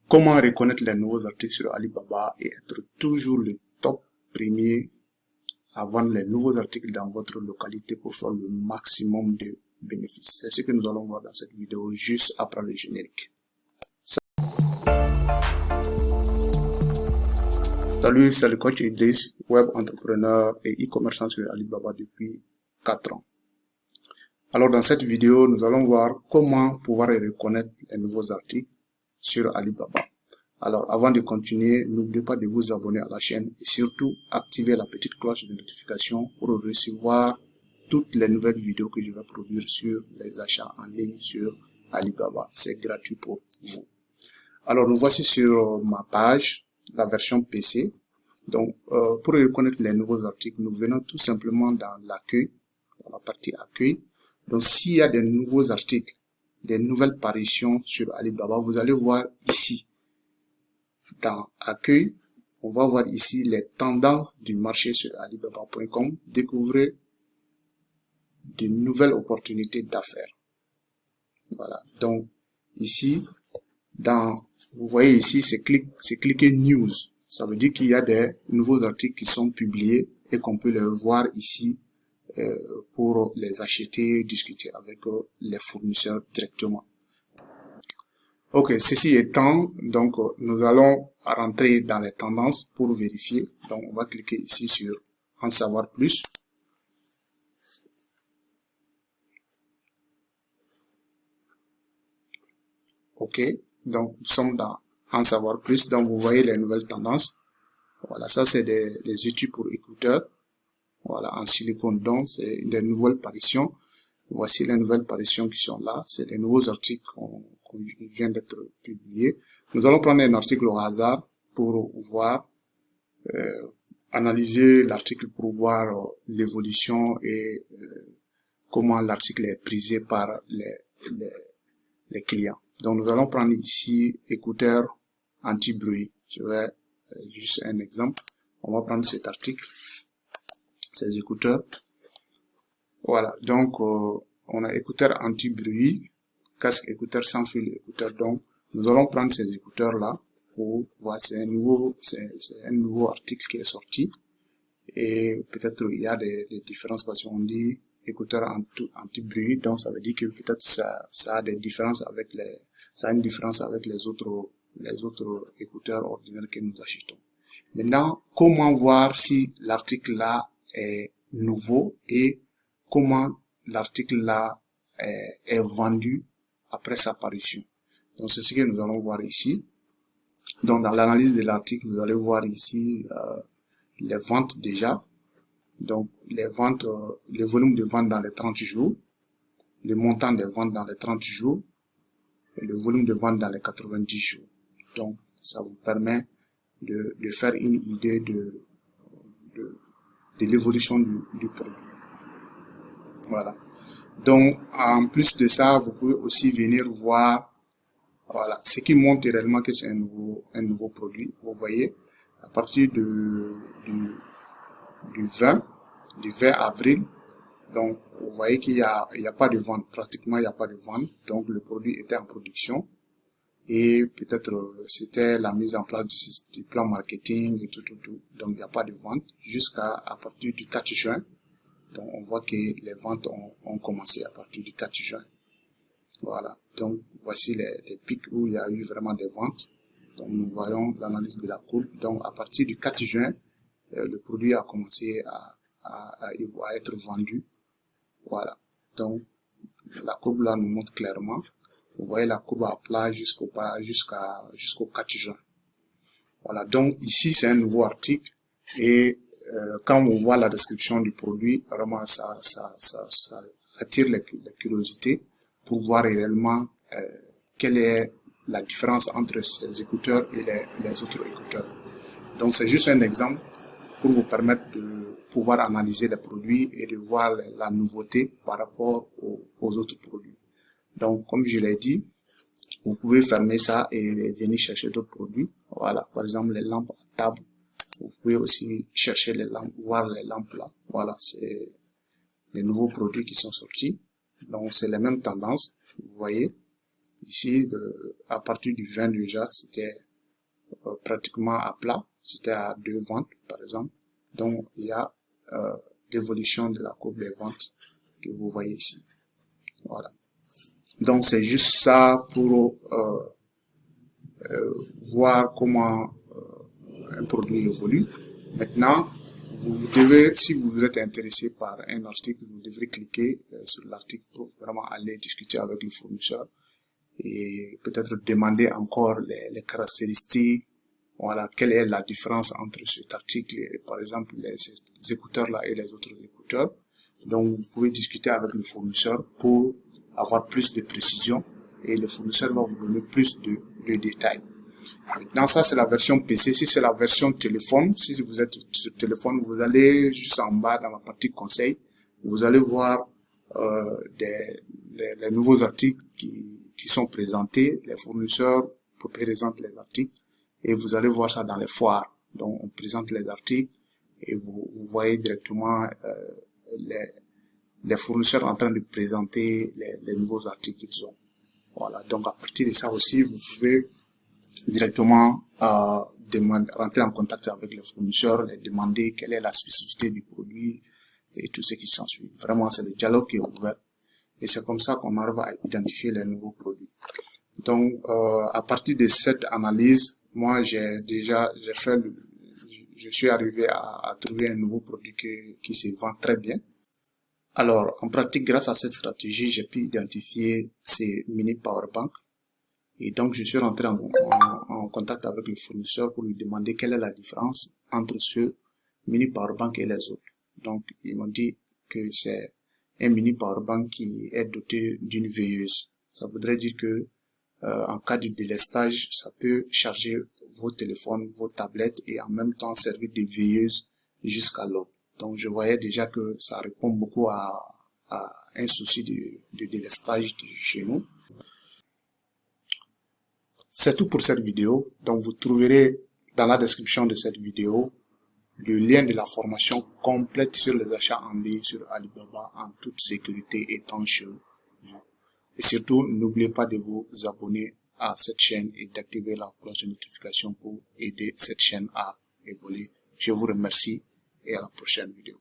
Comment reconnaître les nouveaux articles sur Alibaba et être toujours le top premier à vendre les nouveaux articles dans votre localité pour faire le maximum de bénéfices. C'est ce que nous allons voir dans cette vidéo juste après le générique. Salut, c'est le coach Idriss, web entrepreneur et e-commerçant sur Alibaba depuis 4 ans. Alors dans cette vidéo, nous allons voir comment pouvoir reconnaître les nouveaux articles sur Alibaba. Alors avant de continuer, n'oubliez pas de vous abonner à la chaîne et surtout activer la petite cloche de notification pour recevoir toutes les nouvelles vidéos que je vais produire sur les achats en ligne sur Alibaba. C'est gratuit pour vous. Alors nous voici sur ma page, la version PC. Donc pour reconnaître les nouveaux articles, nous venons tout simplement dans l'accueil, dans la partie accueil. Donc s'il y a des nouveaux articles, des nouvelles parutions sur Alibaba, vous allez voir ici, dans accueil, on va voir ici les tendances du marché sur alibaba.com. Découvrez de nouvelles opportunités d'affaires. Voilà. Donc ici, vous voyez ici, c'est cliquer news. Ça veut dire qu'il y a des nouveaux articles qui sont publiés et qu'on peut les voir ici pour les acheter, discuter avec les fournisseurs directement. Ok, ceci étant, donc nous allons rentrer dans les tendances pour vérifier. Donc on va cliquer ici sur en savoir plus. Ok, donc nous sommes dans en savoir plus. Donc vous voyez les nouvelles tendances. Voilà, ça c'est des études pour écouteurs. Voilà, en silicone, donc c'est des nouvelles parutions. Voici les nouvelles parutions qui sont là. C'est des nouveaux articles qui viennent d'être publiés. Nous allons prendre un article au hasard pour voir, analyser l'article pour voir l'évolution et comment l'article est prisé par les clients. Donc nous allons prendre ici écouteurs anti-bruit. Je vais juste un exemple. On va prendre cet article, ces écouteurs. Voilà, donc on a écouteurs anti-bruit, casque écouteurs sans fil écouteurs. Donc nous allons prendre ces écouteurs là pour voir, c'est un nouveau article qui est sorti et peut-être il y a des différences parce qu'on dit écouteurs anti-bruit, donc ça veut dire que peut-être ça a des différences avec ça a une différence avec les autres écouteurs ordinaires que nous achetons. Maintenant, comment voir si l'article là est nouveau et comment l'article là est vendu après sa parution. Donc c'est ce que nous allons voir ici. Donc dans l'analyse de l'article, vous allez voir ici les ventes déjà. Donc les ventes, le volume de vente dans les 30 jours, le montant des ventes dans les 30 jours et le volume de vente dans les 90 jours. Donc ça vous permet de faire une idée de l'évolution du produit. Voilà. Donc, en plus de ça, vous pouvez aussi venir voir, voilà, ce qui montre réellement que c'est un nouveau produit. Vous voyez, à partir du 20 avril, donc, vous voyez qu'il y a pas de vente, pratiquement il n'y a pas de vente. Donc, le produit était en production. Et peut-être c'était la mise en place du plan marketing et tout. Donc, il n'y a pas de vente jusqu'à partir du 4 juin. Donc, on voit que les ventes ont commencé à partir du 4 juin. Voilà. Donc, voici les pics où il y a eu vraiment des ventes. Donc, nous voyons l'analyse de la courbe. Donc, à partir du 4 juin, le produit a commencé à être vendu. Voilà. Donc, la courbe là nous montre clairement. Vous voyez la courbe à plat jusqu'au 4 juin. Voilà. Donc, ici, c'est un nouveau article et quand on voit la description du produit, vraiment ça attire la curiosité pour voir réellement quelle est la différence entre ces écouteurs et les autres écouteurs. Donc c'est juste un exemple pour vous permettre de pouvoir analyser les produits et de voir la nouveauté par rapport aux autres produits. Donc comme je l'ai dit, vous pouvez fermer ça et venir chercher d'autres produits. Voilà, par exemple les lampes à table. Vous pouvez aussi chercher les lampes, voir les lampes là. Voilà, c'est les nouveaux produits qui sont sortis. Donc, c'est les mêmes tendances. Vous voyez. Ici, à partir du 20 déjà, c'était pratiquement à plat. C'était à 2 ventes, par exemple. Donc, il y a l'évolution de la courbe des ventes que vous voyez ici. Voilà. Donc, c'est juste ça pour voir comment un produit évolue. Maintenant, vous devez, si vous êtes intéressé par un article, vous devrez cliquer sur l'article pour vraiment aller discuter avec le fournisseur et peut-être demander encore les caractéristiques. Voilà, quelle est la différence entre cet article et par exemple ces écouteurs-là et les autres écouteurs. Donc, vous pouvez discuter avec le fournisseur pour avoir plus de précision et le fournisseur va vous donner plus de détails. Maintenant, ça, c'est la version PC. Si c'est la version téléphone, si vous êtes sur téléphone, vous allez juste en bas dans la partie conseil. Vous allez voir les nouveaux articles qui sont présentés. Les fournisseurs présentent les articles et vous allez voir ça dans les foires. Donc, on présente les articles et vous voyez directement les fournisseurs en train de présenter les nouveaux articles qu'ils ont. Voilà. Donc, à partir de ça aussi, vous pouvez directement rentrer en contact avec les fournisseurs, les demander quelle est la spécificité du produit et tout ce qui s'ensuit. Vraiment, c'est le dialogue qui est ouvert et c'est comme ça qu'on arrive à identifier les nouveaux produits. Donc, à partir de cette analyse, moi, je suis arrivé à trouver un nouveau produit qui se vend très bien. Alors, en pratique, grâce à cette stratégie, j'ai pu identifier ces mini powerbanks. Et donc, je suis rentré en contact avec le fournisseur pour lui demander quelle est la différence entre ce mini powerbank et les autres. Donc, ils m'ont dit que c'est un mini powerbank qui est doté d'une veilleuse. Ça voudrait dire que en cas de délestage, ça peut charger vos téléphones, vos tablettes et en même temps servir de veilleuse jusqu'à l'aube. Donc, je voyais déjà que ça répond beaucoup à un souci de délestage chez nous. C'est tout pour cette vidéo. Donc, vous trouverez dans la description de cette vidéo le lien de la formation complète sur les achats en ligne sur Alibaba en toute sécurité étant chez vous. Et surtout, n'oubliez pas de vous abonner à cette chaîne et d'activer la cloche de notification pour aider cette chaîne à évoluer. Je vous remercie et à la prochaine vidéo.